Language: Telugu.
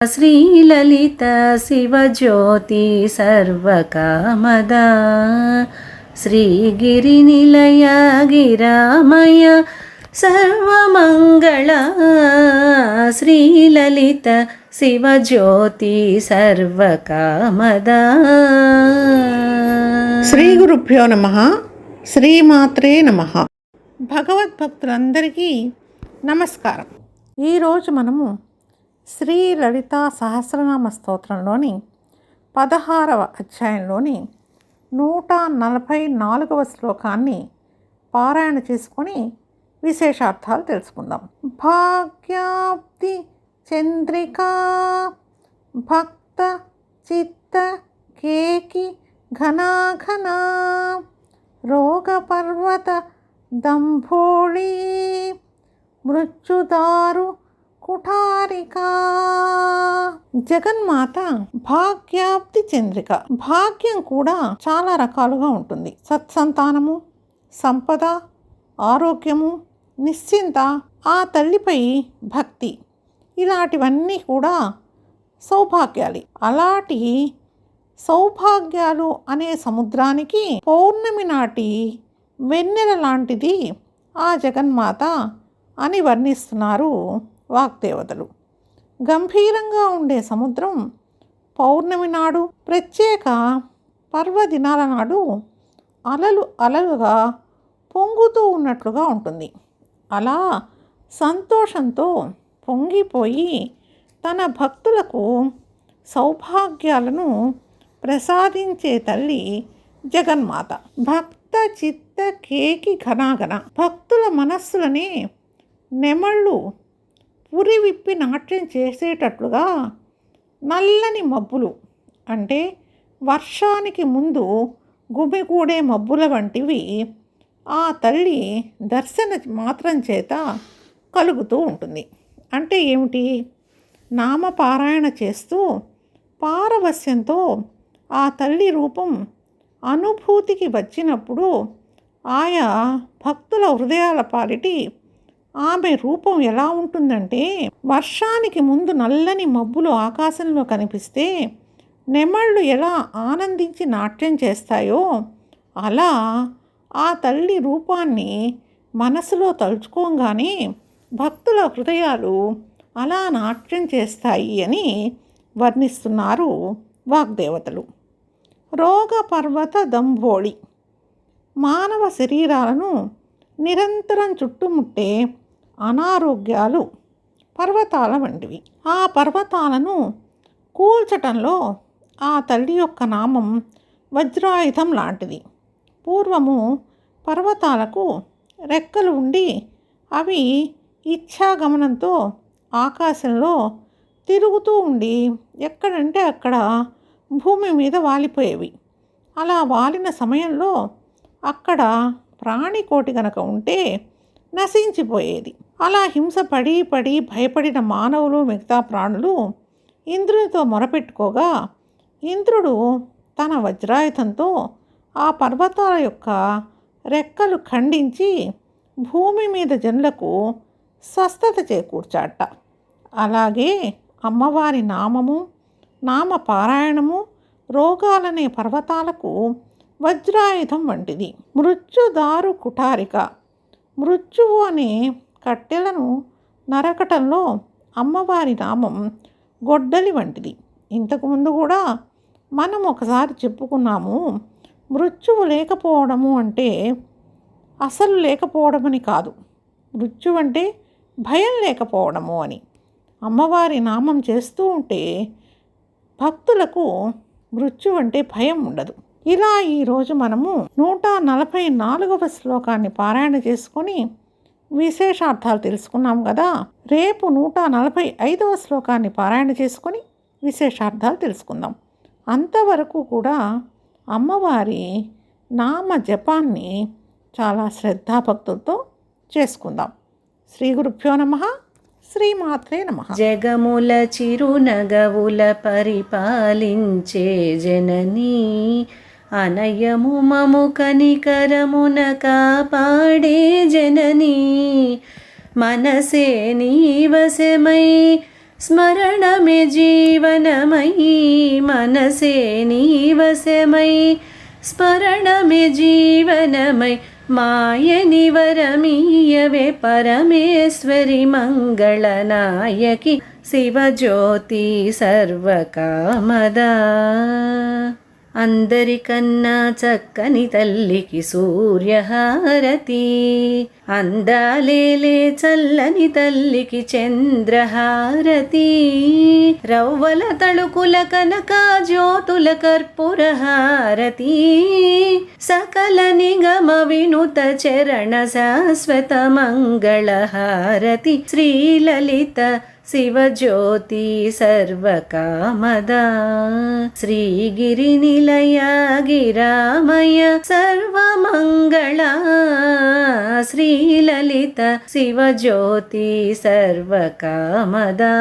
శ్రీలలిత శివజ్యోతి సర్వకామదా శ్రీగిరినిలయ గిరామయ సర్వమంగళ శ్రీలలిత శివజ్యోతి సర్వకామదా. శ్రీ గురుభ్యో నమః. శ్రీమాత్రే నమః. భగవద్భక్తులందరికీ నమస్కారం. ఈరోజు మనము శ్రీ లలితా సహస్రనామ స్తోత్రంలోని 16వ అధ్యాయంలోని 144వ శ్లోకాన్ని పారాయణ చేసుకొని విశేషార్థాలు తెలుసుకుందాం. భాగ్యాబ్ది చంద్రికా భక్త చిత్త కేకి ఘనాఘనా రోగపర్వత దంభోళీ మృత్యుదారు కుఠారికా. జగన్మాత భాగ్యాబ్ది చంద్రిక. భాగ్యం కూడా చాలా రకాలుగా ఉంటుంది. సత్సంతానము, సంపద, ఆరోగ్యము, నిశ్చింత, ఆ తల్లిపై భక్తి, ఇలాంటివన్నీ కూడా సౌభాగ్యాలు. అలాంటి సౌభాగ్యాలు అనే సముద్రానికి పౌర్ణమి నాటి వెన్నెల లాంటిది ఆ జగన్మాత అని వర్ణిస్తున్నారు వాగ్దేవతలు. గంభీరంగా ఉండే సముద్రం పౌర్ణమి నాడు, ప్రత్యేక పర్వదినాల నాడు అలలు అలలుగా పొంగుతూ ఉన్నట్లుగా ఉంటుంది. అలా సంతోషంతో పొంగిపోయి తన భక్తులకు సౌభాగ్యాలను ప్రసాదించే తల్లి జగన్మాత. భక్త చిత్త కేకి ఘనాఘన. భక్తుల మనస్సులనే నెమళ్ళు పురి విప్పి నాట్యం చేసేటట్లుగా నల్లని మబ్బులు, అంటే వర్షానికి ముందు గుమిగూడే మబ్బుల వంటివి ఆ తల్లి దర్శన మాత్రం చేత కలుగుతూ ఉంటుంది. అంటే ఏమిటి? నామపారాయణ చేస్తూ పారవస్యంతో ఆ తల్లి రూపం అనుభూతికి వచ్చినప్పుడు ఆయా భక్తుల హృదయాల పాలిటి ఆమె రూపం ఎలా ఉంటుందంటే, వర్షానికి ముందు నల్లని మబ్బులు ఆకాశంలో కనిపిస్తే నెమళ్ళు ఎలా ఆనందించి నాట్యం చేస్తాయో అలా ఆ తల్లి రూపాన్ని మనసులో తలుచుకోగానే భక్తుల హృదయాలు అలా నాట్యం చేస్తాయి అని వర్ణిస్తున్నారు వాగ్దేవతలు. రోగ పర్వత దంభోళి. మానవ శరీరాలను నిరంతరం చుట్టుముట్టే అనారోగ్యాలు పర్వతాల వంటివి. ఆ పర్వతాలను కూల్చటంలో ఆ తల్లి యొక్క నామం వజ్రాయుధం లాంటిది. పూర్వము పర్వతాలకు రెక్కలు ఉండి అవి ఇచ్ఛాగమనంతో ఆకాశంలో తిరుగుతూ ఉండి ఎక్కడంటే అక్కడ భూమి మీద వాలిపోయేవి. అలా వాలిన సమయంలో అక్కడ ప్రాణికోటి కనుక ఉంటే నశించిపోయేది. అలా హింస పడి పడి భయపడిన మానవులు, మిగతా ప్రాణులు ఇంద్రునితో మొరపెట్టుకోగా ఇంద్రుడు తన వజ్రాయుధంతో ఆ పర్వతాల యొక్క రెక్కలు ఖండించి భూమి మీద జనులకు స్వస్థత చేకూర్చాట. అలాగే అమ్మవారి నామము, నామ పారాయణము రోగాలనే పర్వతాలకు వజ్రాయుధం వంటిది. మృత్యుదారు కుఠారిక. మృత్యువు అనే కట్టెలను నరకటంలో అమ్మవారి నామం గొడ్డలి వంటిది. ఇంతకుముందు కూడా మనం ఒకసారి చెప్పుకున్నాము, మృత్యువు లేకపోవడము అంటే అసలు లేకపోవడమని కాదు, మృత్యు అంటే భయం లేకపోవడము అని. అమ్మవారి నామం చేస్తూ ఉంటే భక్తులకు మృత్యు అంటే భయం ఉండదు. ఇలా ఈరోజు మనము 144వ శ్లోకాన్ని పారాయణ చేసుకొని విశేషార్థాలు తెలుసుకున్నాం కదా. రేపు 145వ శ్లోకాన్ని పారాయణ చేసుకొని విశేషార్థాలు తెలుసుకుందాం. అంతవరకు కూడా అమ్మవారి నామ జపాన్ని చాలా శ్రద్ధాభక్తులతో చేసుకుందాం. శ్రీ గురుభ్యో నమః. శ్రీమాత్రే నమః. జగముల చిరునగవుల పరిపాలించే జననీ అనయము మము కనికరమున కాపాడే జననీ మనసే నీవశమై స్మరణమే జీవనమై మనసే నీవశమై స్మరణమే జీవనమై మాయని వరమీయవే పరమేశ్వరి మంగళనాయకి శివజ్యోతి సర్వకామదా అందరికన్నా చక్కని తల్లికి సూర్యహారతి అందాలేలే చల్లని తల్లికి చంద్రహారతి రవ్వల తళుకుల కనక జ్యోతుల కర్పూర హారతి సకల నిగమ వినుత చరణ శాశ్వత మంగళహారతి శ్రీలలిత శివజ్యోతి సర్వకామదా శ్రీగిరి నిలయ గిరామయ సర్వమంగళ శ్రీలలిత శివజ్యోతి సర్వకామదా